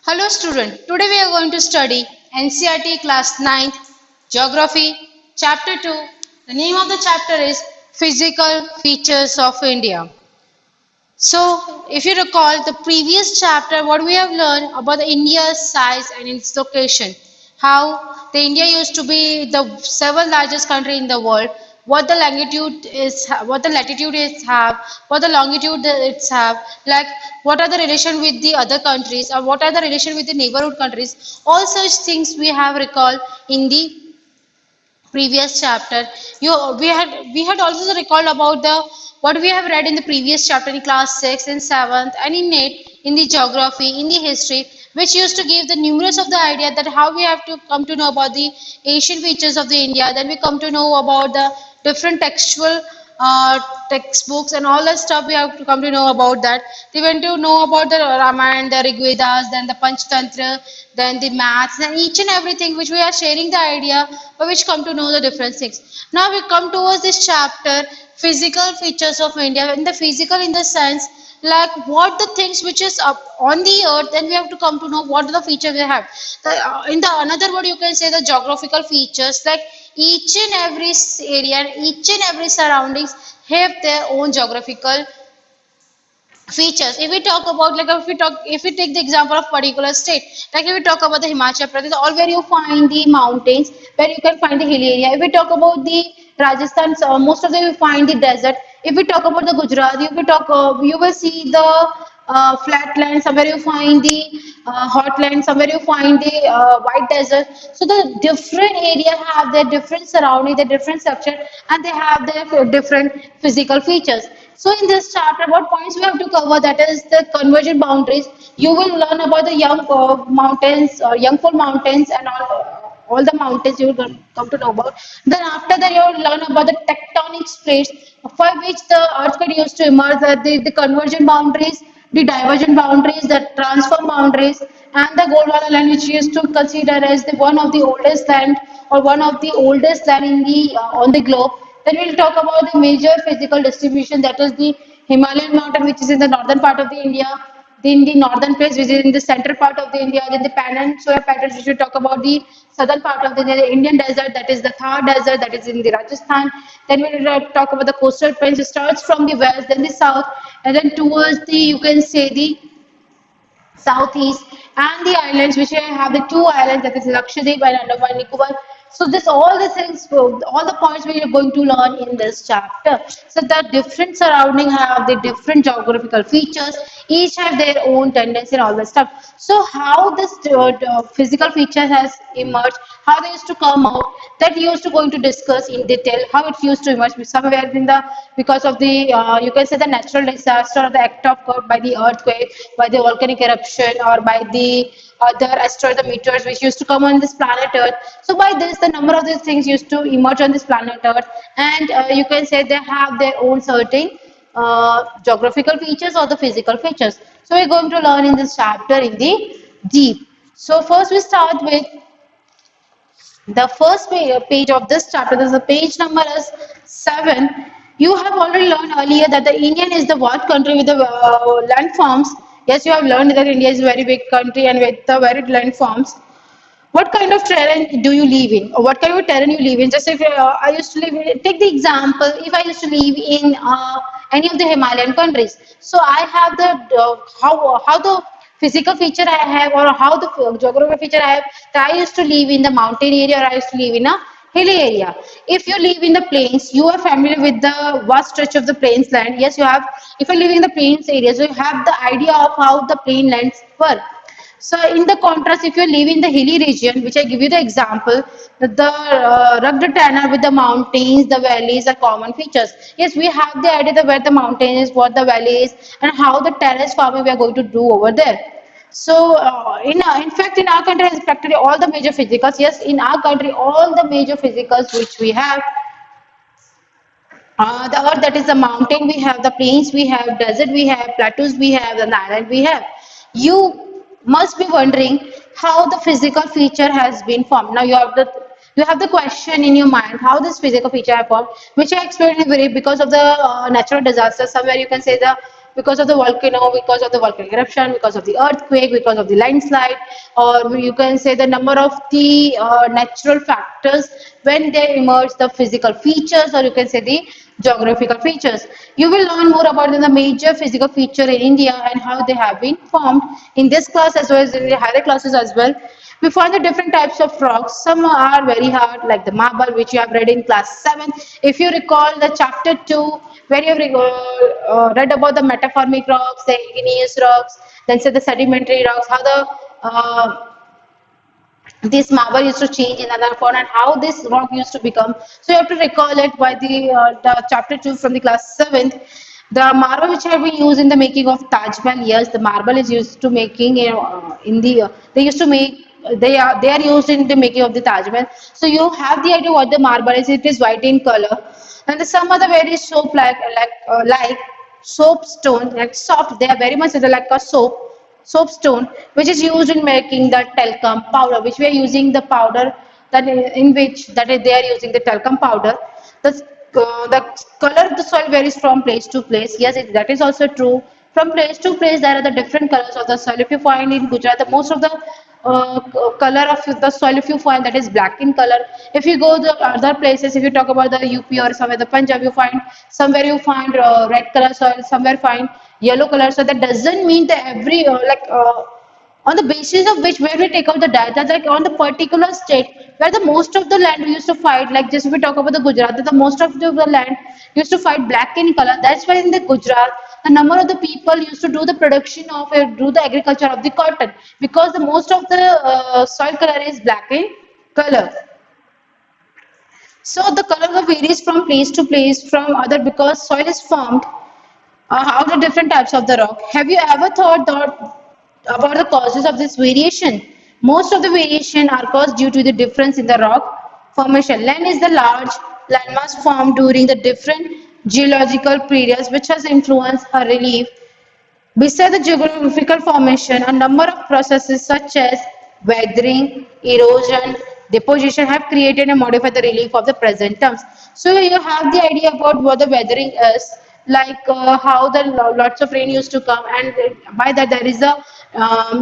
Hello student, today we are going to study NCERT class 9th Geography chapter 2. The name of the chapter is Physical Features of India. So if you recall the previous chapter, what we have learned about the India's size and its location, how the India used to be the seventh largest country in the world, what the longitude is, what the latitude is have, what the longitude it's have, like what are the relation with the other countries or what are the relation with the neighborhood countries. All such things we have recalled in the previous chapter. You we had also recalled about the what we have read in the previous chapter in class 6 and 7th and in 8 in the geography in the history, which used to give the numerous of the idea that how we have to come to know about the ancient features of the India. Then we come to know about the different textual uh, textbooks and all that stuff. We have to come to know about that. We went to know about the Ramayana, the Rig Vedas, then the Panchtantra, then the maths, and each and everything which we are sharing the idea, but which come to know the different things. Now we come towards this chapter, physical features of India. In the physical, in the sense, like what the things which is up on the earth, then we have to come to know what are the features they have. In the another word, you can say the geographical features, like each and every area and each and every surroundings have their own geographical features. If we talk about, like, if we take the example of particular state, like if we talk about the Himachal Pradesh, all where you find the mountains, where you can find the hilly area. If we talk about the Rajasthan, so most of them you find the desert. If we talk about the Gujarat, you will see the flatland. Somewhere you find the hotland. Somewhere you find the white desert. So the different area have their different surrounding, their different structure, and they have their different physical features. So in this chapter, what points we have to cover, that is the convergent boundaries. You will learn about the young mountains, Youngful mountains, and all the mountains you will come to know about. Then after that, you will learn about the tectonic plates for which the earthquake used to emerge, the convergent boundaries, the divergent boundaries, the transform boundaries, and the Gondwana line, which used to consider as the one of the oldest land or one of the oldest land in the on the globe. Then we'll talk about the major physical distribution, that is the Himalayan mountain, which is in the northern part of the India, then the northern place, which is in the central part of the India, then the peninsula patterns, we should talk about the southern part of the Indian desert, that is the Thar desert, that is in the Rajasthan. Then we'll talk about the coastal plains. It starts from the west, then the south, and then towards the, you can say, the southeast, and the islands, which I have the two islands, that is Lakshadweep and Andaman Nicobar. So this all the things, all the points we are going to learn in this chapter. So the different surrounding have the different geographical features. Each have their own tendency and all that stuff. So how this physical feature has emerged, how they used to come out, that used to going to discuss in detail how it used to emerge somewhere in the, because of the you can say the natural disaster or the act of God, by the earthquake, by the volcanic eruption, or by the other asteroid, the meteors which used to come on this planet Earth. So by this, the number of these things used to emerge on this planet Earth, and you can say they have their own certain geographical features or the physical features. So we're going to learn in this chapter in the deep. So first we start with the first page of this chapter. This is the page number is 7. You have already learned earlier that the Indian is the what country with the landforms. Yes, you have learned that India is a very big country and with the varied landforms. What kind of terrain do you live in, or what kind of terrain you live in? Just if I used to live in, take the example, if I used to live in any of the Himalayan countries, so I have the how the physical feature I have, or how the geographical feature I have, that I used to live in the mountain area, or I used to live in a hilly area. If you live in the plains, you are familiar with the vast stretch of the plains land. Yes, you have. If you live in the plains areas, you have the idea of how the plain lands work. So in the contrast, if you live in the hilly region, which I give you the example, the rugged terrain with the mountains, the valleys are common features. Yes, we have the idea that where the mountain is, what the valley is, and how the terrace farming we are going to do over there. So in fact, in our country has practically all the major physicals. Yes, in our country, all the major physicals which we have, the earth, that is the mountain we have, the plains we have, desert we have, plateaus we have, and the island we have. You must be wondering how the physical feature has been formed. Now you have the question in your mind how this physical feature have formed, which I explained in very because of the natural disaster. Somewhere you can say the because of the volcano, because of the volcanic eruption, because of the earthquake, because of the landslide, or you can say the number of the natural factors when they emerge, the physical features, or you can say the geographical features. You will learn more about the major physical feature in India and how they have been formed in this class as well as in the higher classes as well. We find the different types of rocks. Some are very hard, like the marble, which you have read in class 7. If you recall the chapter 2, where you have read about the metamorphic rocks, the igneous rocks, then say the sedimentary rocks, how the this marble used to change in another form and how this rock used to become. So you have to recall it by the chapter 2 from the class 7th. The marble which have been used in the making of Taj Mahal, yes, the marble is used to making in the they used to make they are used in the making of the Taj Mahal. So you have the idea what the marble is. It is white in color, and the, some other very soap like soap stone, like soft. They are very much like a soapstone, which is used in making the talcum powder, which we are using the powder that in which that is they are using the talcum powder. The color of the soil varies from place to place. Yes, that is also true. From place to place, there are the different colors of the soil. If you find in Gujarat, the most of the color of the soil, if you find that is black in color. If you go to other places, if you talk about the UP or somewhere the Punjab, you find somewhere you find red color soil, somewhere find yellow color. So that doesn't mean that every on the basis of which where we take out the data, like on the particular state where the most of the land we used to fight, like just if we talk about the Gujarat, the most of the land used to fight black in color. That's why in the Gujarat, the number of the people used to do the production of do the agriculture of the cotton, because the most of the soil color is black in color. So the color varies from place to place from other because soil is formed how the different types of the rock. Have you ever thought about the causes of this variation? Most of the variation are caused due to the difference in the rock formation. Land is the large landmass formed during the different geological periods which has influenced her relief. Besides the geographical formation, a number of processes such as weathering, erosion, deposition have created and modified the relief of the present terms. So you have the idea about what the weathering is, like how the lots of rain used to come, and by that there is a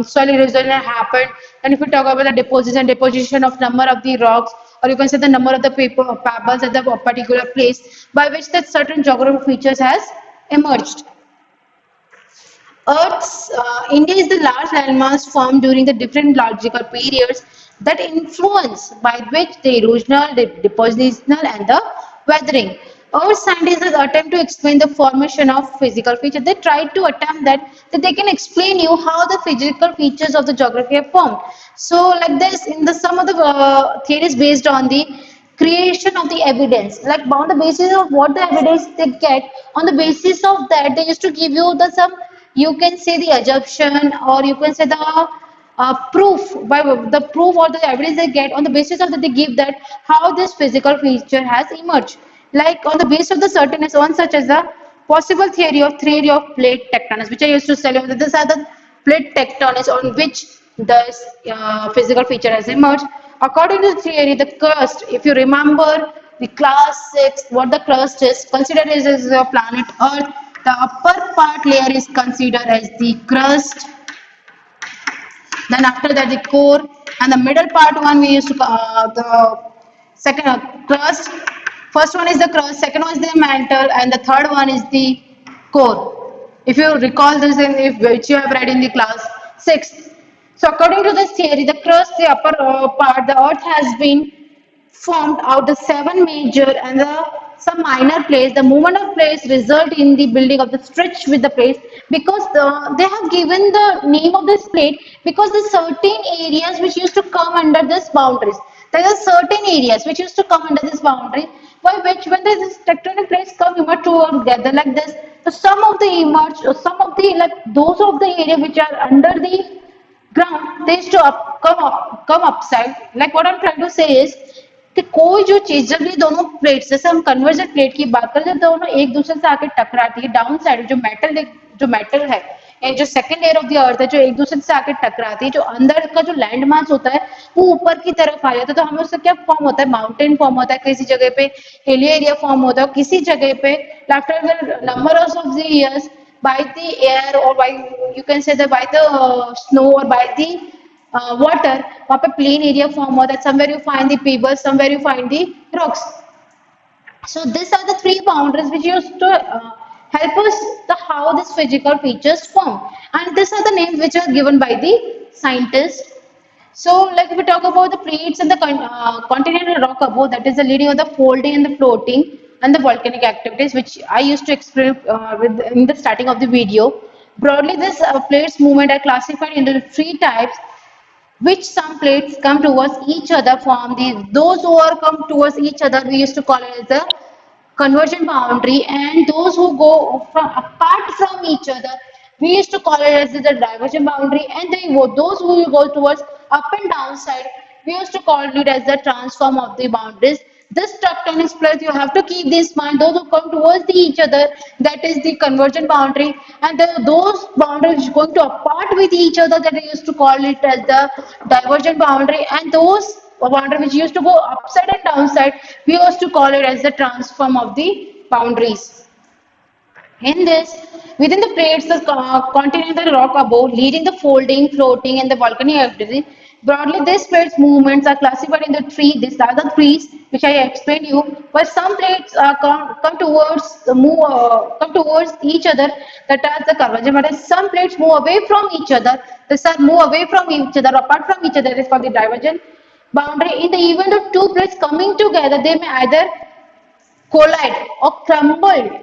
soil erosion that happened. And if you talk about the deposition of number of the rocks, or you can say the number of the pebbles at the particular place, by which that certain geographical features has emerged. India is the large landmass formed during the different geological periods that influence by which the erosional, the depositional, and the weathering. Our scientists attempt to explain the formation of physical features. They try to attempt that they can explain you how the physical features of the geography are formed. So, like this, in the some of the theories based on the creation of the evidence, like on the basis of what the evidence they get, on the basis of that they used to give you the some, you can say the assumption, or you can say the proof, by the proof or the evidence they get, on the basis of that they give that how this physical feature has emerged, like on the basis of the certainties, one such as the possible theory of plate tectonics, which I used to tell you that these are the plate tectonics on which the physical feature has emerged. According to the theory, the crust, if you remember the class 6, what the crust is, considered as a planet Earth, the upper part layer is considered as the crust, then after that the core, and the middle part one we used to the second crust. First one is the crust, second one is the mantle, and the third one is the core. If you recall this in if which you have read in the class 6. So according to this theory, the crust, the upper part, the earth has been formed out the seven major and some minor plates. The movement of plates result in the building of the stretch with the plates, because they have given the name of this plate because the certain areas which used to come under this boundaries. There are certain areas which used to come under this boundary, by which when this tectonic plates come emerge together like this, so some of the emerge, some of the like those of the area which are under the ground, they used to come upside. Like what I'm trying to say is कि कोई जो चीज जब ये दोनों plates, जैसे हम convergent plate की बात करें, जब दोनों एक दूसरे से आके टकराती है, डाउन साइड जो मेटल है एंड जो second layer of the earth है जो एक दूसरे से आके टकराती है, जो अंदर का जो लैंड मास होता है वो ऊपर की तरफ आ जाता है, तो हमें उससे क्या फॉर्म होता है, माउंटेन फॉर्म होता है, किसी जगह पे हिली एरिया फॉर्म होता है, किसी जगह पे after the number of the years by the air or by, you can say that by the snow or by the water, वहाँ पे plain area form होता है, somewhere you find the pebbles, somewhere you find the rocks. So these are the three boundaries which used to help us the how these physical features form, and these are the names which are given by the scientists. So, like if we talk about the plates and the continental rock above, that is the leading of the folding and the floating and the volcanic activities, which I used to explain with in the starting of the video. Broadly, this plates movement are classified into three types, which some plates come towards each other from the those who are come towards each other we used to call it as the convergent boundary, and those who go from apart from each other we used to call it as the divergent boundary, and those who go towards up and down side we used to call it as the transform of the boundaries. This tectonic split, you have to keep this mind. Those who come towards each other, that is the convergent boundary, and those boundaries going to apart with each other, that we used to call it as the divergent boundary, and those boundary which used to go upside and downside, we used to call it as the transform of the boundaries. In this, within the plates, the continental rock above, leading the folding, floating, and the volcanic activity. Broadly, these plates movements are classified into three. These are the trees which I explained you. But some plates come towards come towards each other. That are the convergent. But some plates move away from each other. These are move away from each other, apart from each other. It is called the divergent boundary. In the event of two plates coming together, they may either collide or crumble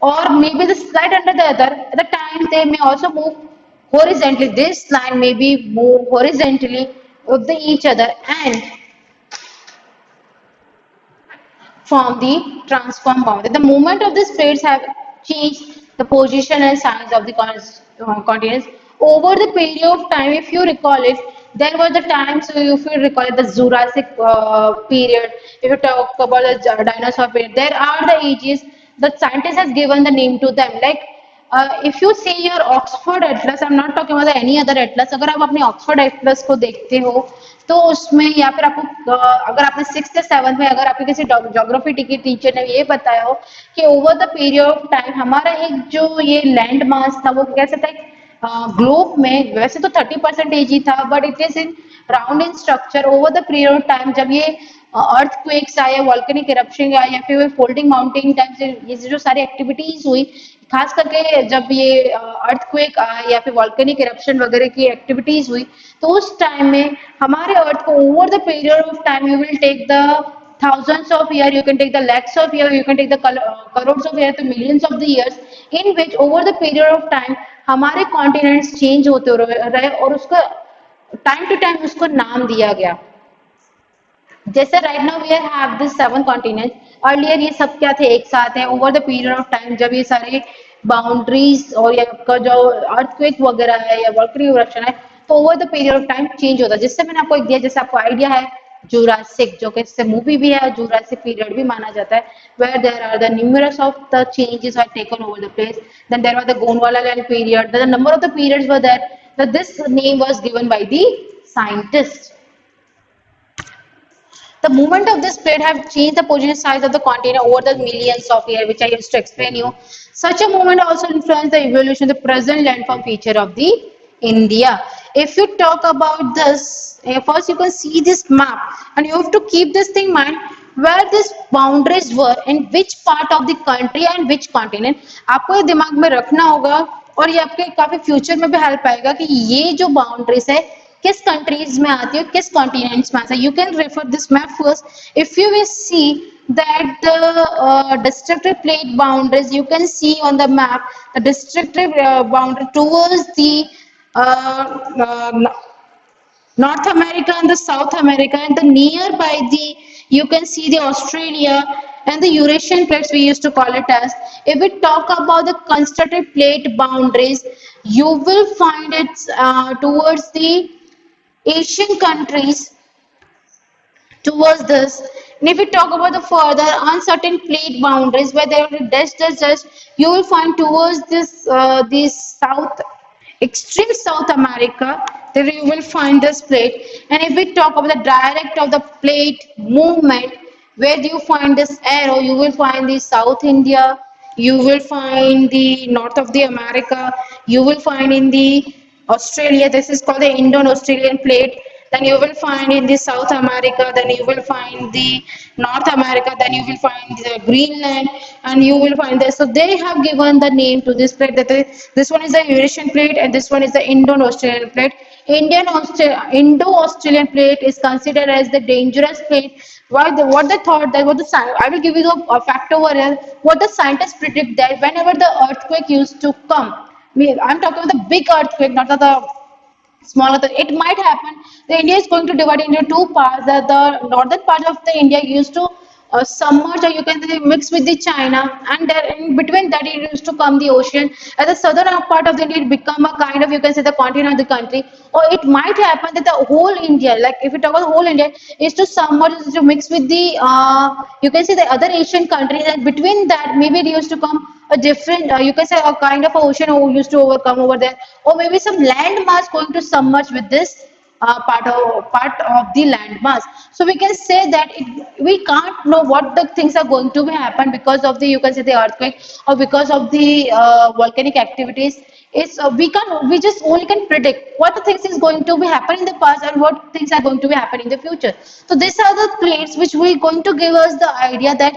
or maybe the slide under the other. At the times they may also move horizontally. This line may be move horizontally with each other and form the transform boundary. The movement of these plates have changed the position and size of the continents over the period of time. If you recall it, there were the times, so if you recall it, the Jurassic period. If you talk about the dinosaur period, there are the ages that scientists has given the name to them. Like if you see your Oxford Atlas, I'm not talking about any other atlas. अगर आप अपने Oxford Atlas को देखते हो तो उसमें या फिर आपको अगर आपने सिक्स या सेवन्थ में अगर आपके किसी ज्योग्राफी टीचर ने ये बताया हो कि over the period of time हमारा एक जो ये लैंड मास था वो कैसे था ग्लोब में, वैसे तो 30% ही था but it is in round in structure over the period of time जब ये अर्थक्वेक्स आए, वॉल्केनिक इरप्शन आए या फिर फोल्डिंग माउंटेन टाइम से ये जो सारी एक्टिविटीज हुई, खास करके जब ये अर्थक्वेक आया या फिर वॉल्केनिक इरप्शन वगैरह की एक्टिविटीज हुई, तो उस टाइम में हमारे अर्थ को over the period of time you will take the thousands of years, you can take the lakhs of years, you can take the crores of years to millions of the years, in which over the period of time हमारे continents change होते रहे और उसका time to time उसको नाम दिया गया. जैसे right now we have this seven continents, earlier ये सब क्या थे, एक साथ है. Over the period of time जब ये सारे बाउंड्रीज और या जो अर्थक्वेक वगैरह है या वोल्केनिक इरप्शन है, तो over the period of time change होता है. जिससे मैंने आपको एक दिया, जैसे आपको आइडिया है जुरासिक, जो कि इससे मूवी भी है, जुरासिक पीरियड भी माना जाता है, where there are the numerous of the changes are taken over the place. Then there was the Gondwana land period. The number of the periods were there. That this name was given by the scientists. The movement of this plate have changed the position size of the continent over the millions of years, which I used to explain you. Such a movement also influenced the evolution of the present landform feature of the India. If you talk about this, first you can see this map, and you have to keep this thing in mind where these boundaries were in which part of the country and which continent. आपको ये दिमाग में रखना होगा और ये आपके काफी फ्यूचर में भी हेल्प आएगा कि ये जो बाउंड्रीज है किस कंट्रीज में आती है, किस कॉन्टिनेंट्स में आती है. You can refer this map first. If you will see that the destructive plate boundaries, you can see on the map the destructive boundary towards the uh, uh, North America and the South America, and the nearby the, you can see the Australia and the Eurasian plates we used to call it as. If we talk about the constructive plate boundaries, you will find it towards the Asian countries towards this. And if we talk about the further uncertain plate boundaries where there will be dash, you will find towards this South, extreme South America, there you will find this plate. And if we talk about the direct of the plate movement, where do you find this arrow? You will find the South India, you will find the north of the America, you will find in the Australia, this is called the Indo-Australian plate. Then you will find in the South America, then you will find the North America, then you will find the Greenland, and you will find this. So they have given the name to this plate that this one is the Eurasian plate and this one is the Indo-Australian plate. Indo-Australian plate is considered as the dangerous plate. Why? What they thought that what the I will give you a fact over here. What the scientists predict that whenever the earthquake used to come, I'm talking about the big earthquake, not the smaller than it might happen. The India is going to divide into two parts. The northern part of the India used to submerge, or you can say mix with the China, and there in between that it used to come the ocean. At the southern part of the India, it become a kind of, you can say, the continent of the country. Or it might happen that the whole India, like if you talk about the whole India, is to submerge, is to mix with the you can say the other Asian countries, and between that maybe it used to come a different, you can say a kind of a ocean who used to overcome over there, or maybe some land mass going to submerge with this part of the land mass. So we can say that we can't know what the things are going to be happen because of the, you can say, the earthquake, or because of the volcanic activities. It's we just only can predict what the things is going to be happen in the past and what things are going to be happen in the future. So these are the plates which will going to give us the idea that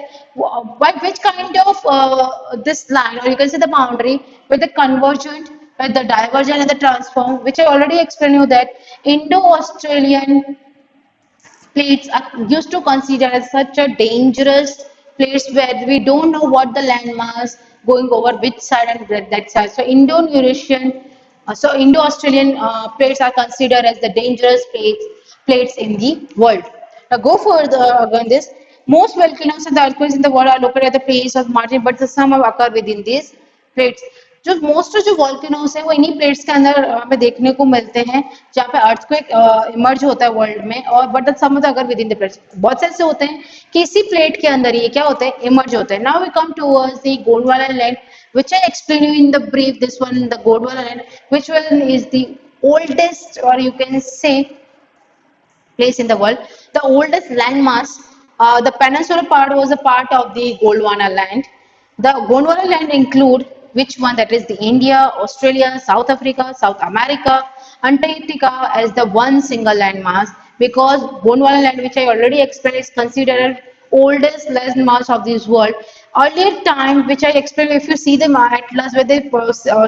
by which kind of this line, or you can say the boundary, with the convergent, with the divergent and the transform, which I already explained you that Indo-Australian plates are used to consider as such a dangerous place where we don't know what the landmass going over which side and that side. So Indo-Eurasian, so Indo-Australian plates are considered as the dangerous plates in the world. Now go further on this. Most volcanoes and the earthquakes in the world are located at the place of margin, but some have occurred within these plates. जो most जो volcanoes है वो इन्हीं plates के अंदर हमें देखने को मिलते हैं जहाँ पे अर्थक्वेक इमर्ज होता है वर्ल्ड में, और बट सम अगर विद इन द प्लेट्स बहुत से ऐसे होते हैं कि इसी प्लेट के अंदर ये क्या होता है, इमर्ज होते हैं. Now we come towards the Gondwana land which I explain you in the brief. This one, the Gondwana land, which one is the oldest, or you can say place in the world, the oldest landmass. The peninsula part was a part of the Gondwana land. The Gondwana land include which one? That is the India, Australia, South Africa, South America, Antarctica as the one single landmass, because Gondwana land, which I already explained, is considered oldest landmass of this world. Earlier time, which I explained, if you see the atlas where they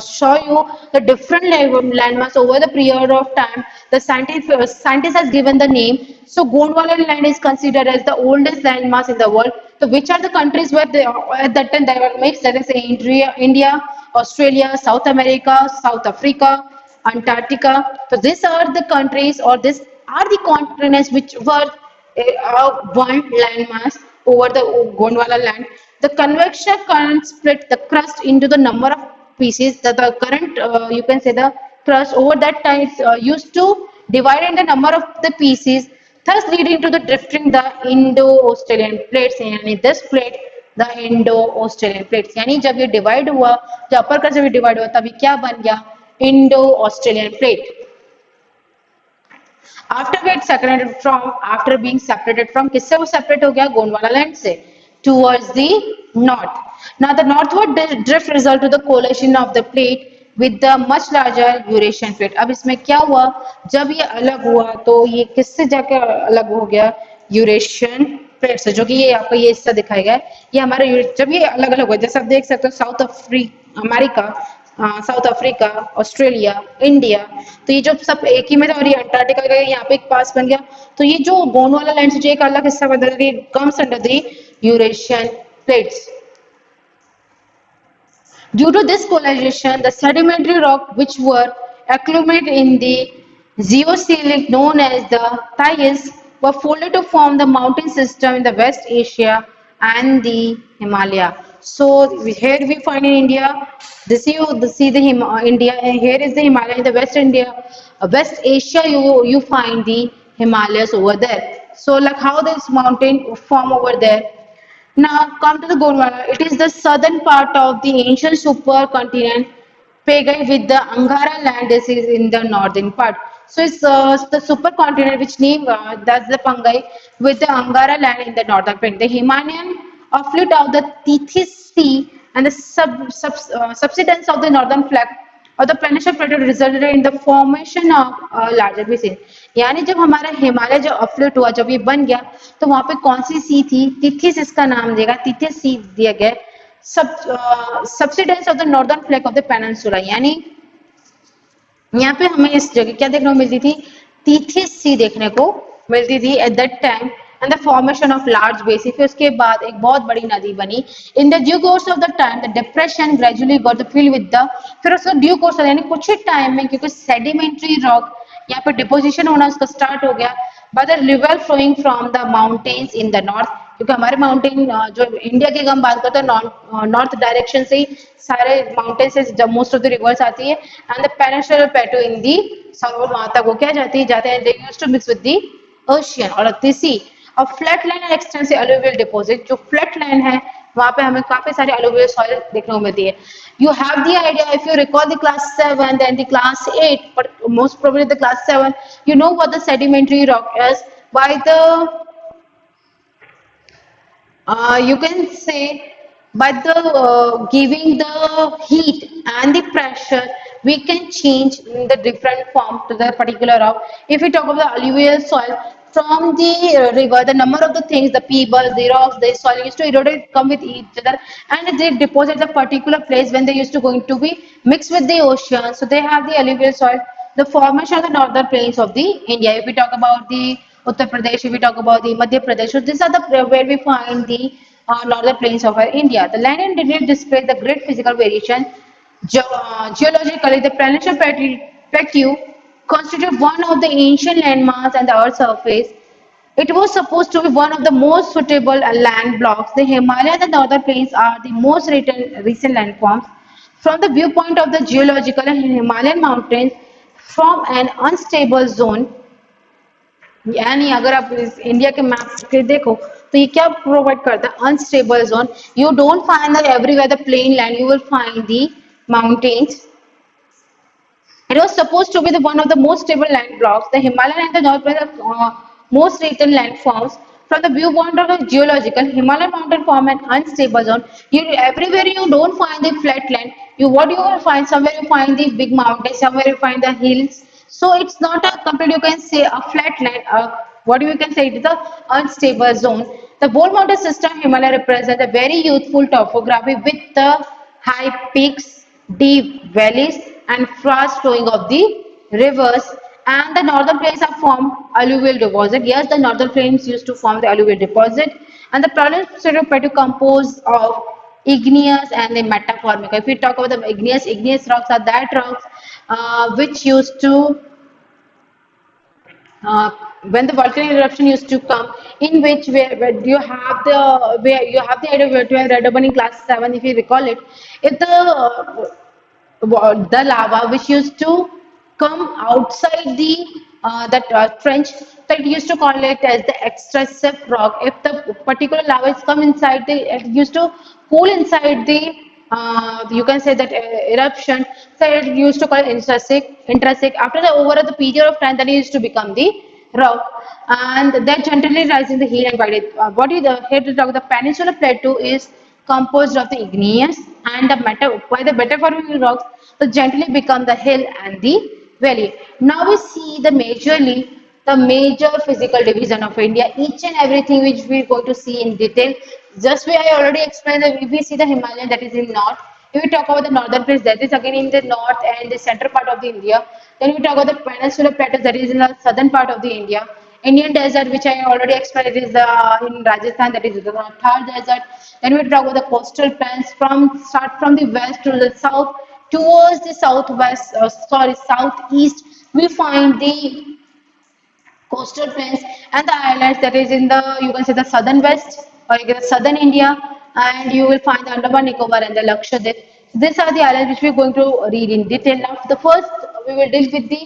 show you the different landmass over the period of time, the scientist has given the name. So Gondwana land is considered as the oldest landmass in the world. So which are the countries where they at that time they were mixed? That is India, Australia, South America, South Africa, Antarctica. So these are the countries, or these are the continents which were one landmass over the Gondwana land. The convection current split the crust into the number of pieces that the current, you can say the crust over that time is used to divide in the number of the pieces, thus leading to the drifting the Indo-Australian plates. यानी this plate the Indo-Australian plates, यानी जब ये divide हुआ, जब अपर crust जब ये divide हुआ, तभी क्या बन गया, Indo-Australian plate. After being separated from, किससे वो separate हो गया, गोंडवाना लैंड से, towards the north. Now the northward drift result to the coalition of the plate with the much larger Eurasian plate. अब इसमें क्या हुआ, जब ये अलग हुआ तो ये किससे जाके अलग हो गया, यूरेशियन प्लेट से, जो कि ये आपको ये हिस्सा दिखाया गया है, ये हमारे जब ये अलग अलग हुआ, जैसे आप देख सकते हो south America, south Africa, Australia, India, तो ये जो सब एक ही में था, और ये अंटार्कटिका का यहाँ पे एक पास बन गया, तो ये जो गोंडवाना लैंड से जो एक अलग हिस्सा बन रही comes under the Eurasian plates. Due to this collision, the sedimentary rock which were accumulated in the geosilic known as the Thais were folded to form the mountain system in the West Asia and the Himalaya. So here we find in India, this you see the India, and here is the Himalaya. In the West India, West Asia, you find the Himalayas over there. So like how this mountain form over there. Now come to the Gondwana. It is the southern part of the ancient supercontinent Pagai with the Angara land. This is in the northern part. So it's the supercontinent which name that's the Pangai with the Angara land in the northern part. The Himalayan affluent of the Tethys Sea and the subsidence of the northern flank of the Peninsula Plateau resulted in the formation of a larger basin. यानी जब हमारा हिमालय जो अपफ्लोट हुआ, जब ये बन गया, तो वहां पे कौन सी सी थी? तिथिस इसका नाम देगा, तिथिस सी दिया गया। Subsidence of the northern flag of the peninsula, यानी यहाँ पे हमें इस जगह क्या देखने को मिलती थी? तीथिस सी देखने को मिलती थी at that time, and the formation of large basin. फिर उसके बाद एक बहुत बड़ी नदी बनी। In the due course of the time the depression gradually got the fill with the, फिर उसका ड्यू कोर्स यानी कुछ ही टाइम में, क्योंकि सेडिमेंट्री रॉक यहाँ पे डिपोजिशन होना उसका स्टार्ट हो गया by the river flowing from the mountains in the north, क्योंकि हमारे माउंटेन जो इंडिया के हम बात करते हैं नॉर्थ डायरेक्शन से ही सारे माउंटेन से जब मोस्ट ऑफ द रिवर्स आती है, and the peninsular plateau in the south, वहां तक वो क्या जाते हैं, they used to mix with the ocean और द सी। और flat land and extensive alluvial deposit, जो फ्लैट लैंड है वहां पे हमें काफी सारी अलुवियल सॉइल देखने को मिलती है। You have the idea, if you recall the class 7 then the class 8, but most probably the class 7, you know what the sedimentary rock is. By the you can say by the giving the heat and the pressure, we can change the different form to the particular rock. If we talk about the alluvial soil from the river, the number of the things, the pebbles, the rocks, the soil used to erode, come with each other, and they deposit the particular place when they used to going to be mixed with the ocean. So they have the alluvial soil, the formation of the northern plains of the India. If we talk about the Uttar Pradesh, if we talk about the Madhya Pradesh, so these are the where we find the northern plains of our India. The land in detail displays the great physical variation. Geologically, the Peninsula Plateau constitute one of the ancient landmarks on the Earth's surface. It was supposed to be one of the most suitable land blocks. The Himalaya and the northern plains are the most recent landforms. From the viewpoint of the geological and Himalayan mountains, from an unstable zone, यानी अगर आप India के map के देखो तो ये क्या provide करता है? Unstable zone. You don't find the everywhere the plain land, you will find the mountains. It was supposed to be the one of the most stable land blocks. The Himalayan and the North were the most recent landforms. From the viewpoint of the geological, Himalayan mountain form an unstable zone. Everywhere you don't find the flat land. What you will find? Somewhere you find the big mountains, somewhere you find the hills. So it's not a complete, you can say, a flat land. What you can say, it is a unstable zone. The whole mountain system Himalaya represents a very youthful topography with the high peaks, deep valleys, and fast flowing of the rivers. And the northern plains are formed alluvial deposit. Yes, the northern plains used to form the alluvial deposit, and the Peninsula Plateau composed of igneous and the metamorphic. If we talk about the igneous rocks are that rocks which used to when the volcanic eruption used to come, in which where you have the idea where you have read about in class 7, if you recall it, if the lava which used to come outside the that trench, that used to call it as the extrusive rock. If the particular lava is come inside the, it used to cool inside the you can say that eruption, so it used to call it intrinsic. After the over the period of time, then it used to become the rock, and that gently rising the hill and by what is the here to talk, the Peninsula Plateau is composed of the igneous and the by the metamorphic rocks, so gently become the hill and the valley. Now we see the major physical division of India, each and everything which we are going to see in detail. Just we I already explained that if we see the Himalayan, that is in north. If we talk about the northern place, that is again in the north and the center part of the India. Then we talk about the Peninsula Plateau, that is in the southern part of the India. Indian desert, which I already explained, it is in Rajasthan, that is the Thar desert. Then we talk about the coastal plains start from the west to the south towards the southwest, southeast. We find the coastal plains and the islands, that is in the, you can say, the southern west or you can say southern India, and you will find the Andaman Nicobar and the Lakshadweep. These are the islands which we are going to read in detail. Now, the first we will deal with the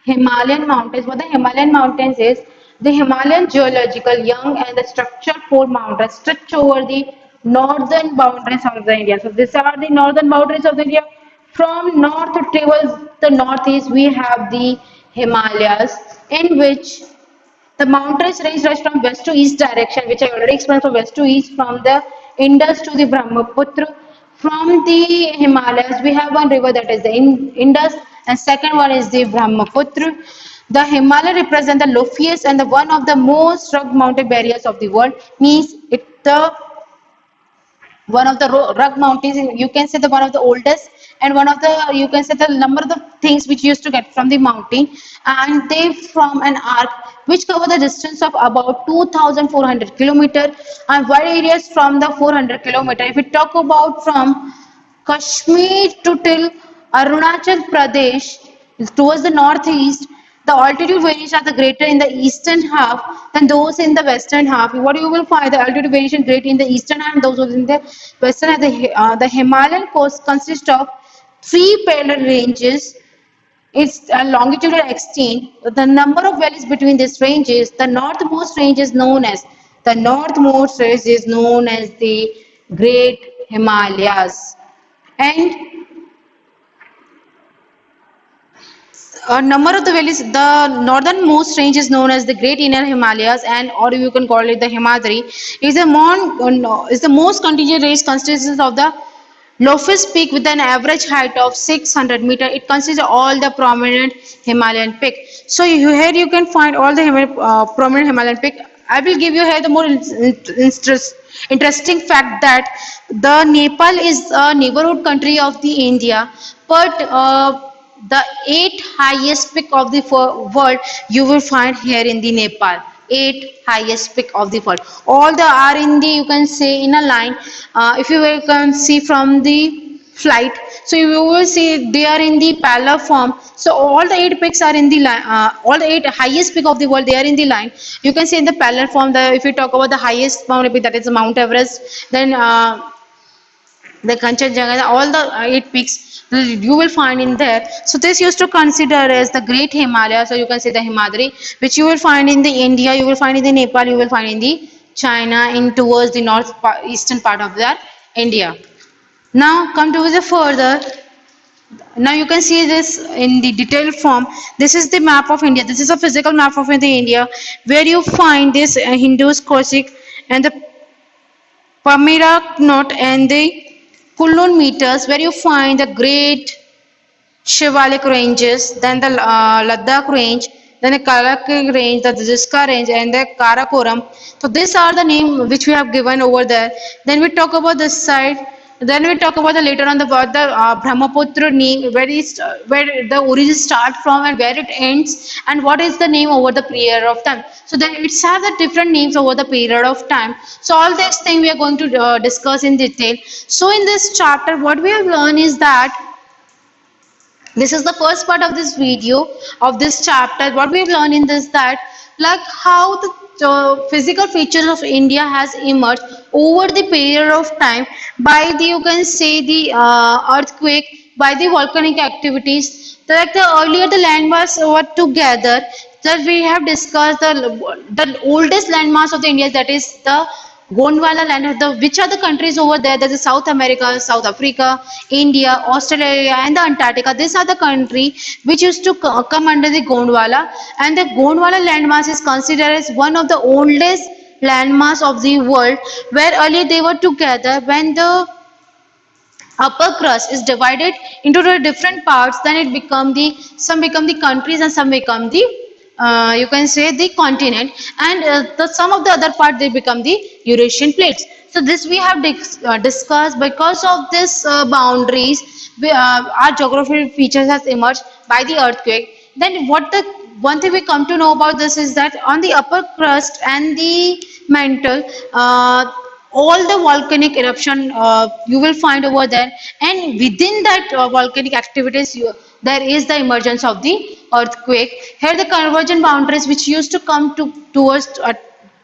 Himalayan mountains. What the Himalayan mountains is, the Himalayan geological young and the structural fold mountains stretch over the northern boundaries of the India. So these are the northern boundaries of the India. From north towards the northeast, we have the Himalayas, in which the mountains range from west to east direction, which I already explained, from west to east, from the Indus to the Brahmaputra, From the Himalayas, we have one river that is the Indus, and second one is the Brahmaputra. The Himalaya represent the loftiest and the one of the most rugged mountain barriers of the world. Means it the one of the rug mountains, you can say the one of the oldest, and one of the, you can say the number of the things which used to get from the mountain, and they form an arc which cover the distance of about 2400 kilometer and wide areas from the 400 kilometer. If we talk about from Kashmir to till Arunachal Pradesh towards the northeast, the altitude variations are the greater in the eastern half than those in the western half. What you will find, the altitude variation great in the eastern half and those in the western half. The Himalayan coast consists of three parallel ranges. Its longitudinal extent, the number of valleys between these ranges, the northmost range is known as the Great Himalayas. And a number of the valleys, the northernmost range is known as the Great Inner Himalayas, and or you can call it the Himadri, is the most contingent range consists of the lowest peak with an average height of 600 meter. It consists of all the prominent Himalayan peak. So here you can find all the prominent Himalayan peak. I will give you here the more interesting fact that the Nepal is a neighborhood country of the India, but the eight highest peak of the world you will find here in the Nepal. Eight highest peak of the world. All the are in the, you can say, in a line. If you can see from the flight, so you will see they are in the parallel form. So all the eight peaks are in the line. All the eight highest peak of the world, they are in the line. You can see in the parallel form. If you talk about the highest mountain peak, that is Mount Everest, then the Kanchenjunga, all the eight peaks you will find in there. So this used to consider as the Great Himalaya. So you can say the Himadri, which you will find in the India, you will find in the Nepal, you will find in the China, in towards the eastern part of that India. Now come to the further. Now you can see this in the detailed form. This is the map of India. This is a physical map of the India, where you find this Hindus, Cossack, and the Pamira knot and the Kulun meters, where you find the great Shivalik ranges, then the Ladakh range, then the Kalaki range, the Jiska range, and the Karakoram. So these are the name which we have given over there. Then we talk about this side. Then we talk about the later on the Brahmaputra name, where the origin start from and where it ends, and what is the name over the period of time. So then it's have the different names over the period of time. So all this thing we are going to discuss in detail. So in this chapter, what we have learned is that this is the first part of this video of this chapter. What we've learned in this, that like how the physical features of India has emerged over the period of time by the, you can say, the earthquake, by the volcanic activities. Like the earlier the landmass were together, that we have discussed the oldest landmass of the India, that is the Gondwana land. Which are the countries over there? There is South America, South Africa, India, Australia, and the Antarctica. These are the country which used to come under the Gondwana, and the Gondwana landmass is considered as one of the oldest landmass of the world, where earlier they were together. When the upper crust is divided into the different parts, then it become the, some become the countries and some become the you can say the continent, and some of the other part they become the Eurasian plates. So this we have discussed. Because of this boundaries, our geographical features has emerged by the earthquake. Then what the one thing we come to know about this is that on the upper crust and the mantle, all the volcanic eruption you will find over there, and within that volcanic activities there is the emergence of the earthquake. Here the convergent boundaries which used to come towards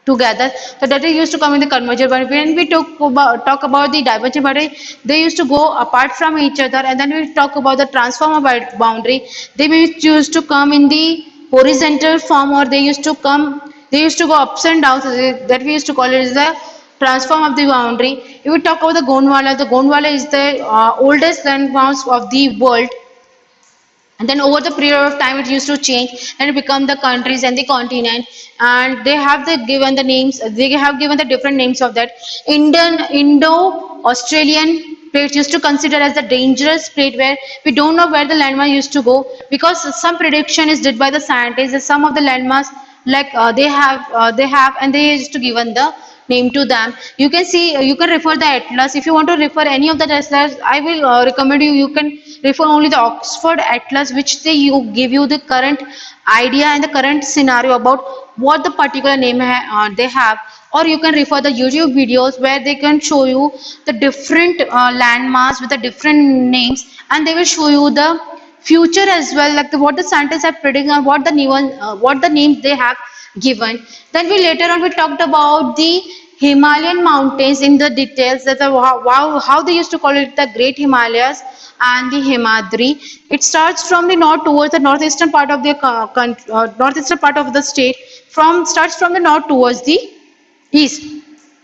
together, so that they used to come in the convergent boundary. When we talk about the divergent boundary, they used to go apart from each other. And then we talk about the transformer boundary, they used to come in the horizontal form, or they used to go ups and downs. That we used to call it as the transform of the boundary. If we talk about the Gondwana is the oldest landmass of the world. And then over the period of time it used to change and become the countries and the continent, and they have given the names, they have given the different names of that. Indo Australian plates used to consider as the dangerous plate where we don't know where the landmass used to go, because some prediction is did by the scientists that some of the landmass they have and they used to given the name to them. You can see, you can refer the atlas. If you want to refer any of the atlas, I will recommend you can refer only the Oxford Atlas, which they you give you the current idea and the current scenario about what the particular name they have. Or you can refer the YouTube videos where they can show you the different landmass with the different names, and they will show you the future as well, like what the scientists are predicting and what the new one, what the names they have given. Then we later on we talked about the Himalayan mountains in the details, that how they used to call it the Great Himalayas and the Himadri. It starts from the north towards the northeastern part of the northeastern part of the state. From starts from the north towards the east.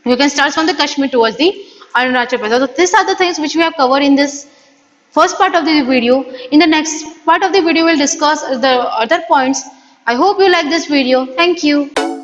You can start from the Kashmir towards the Arunachal Pradesh. So these are the things which we have covered in this first part of the video. In the next part of the video, we'll discuss the other points. I hope you like this video. Thank you.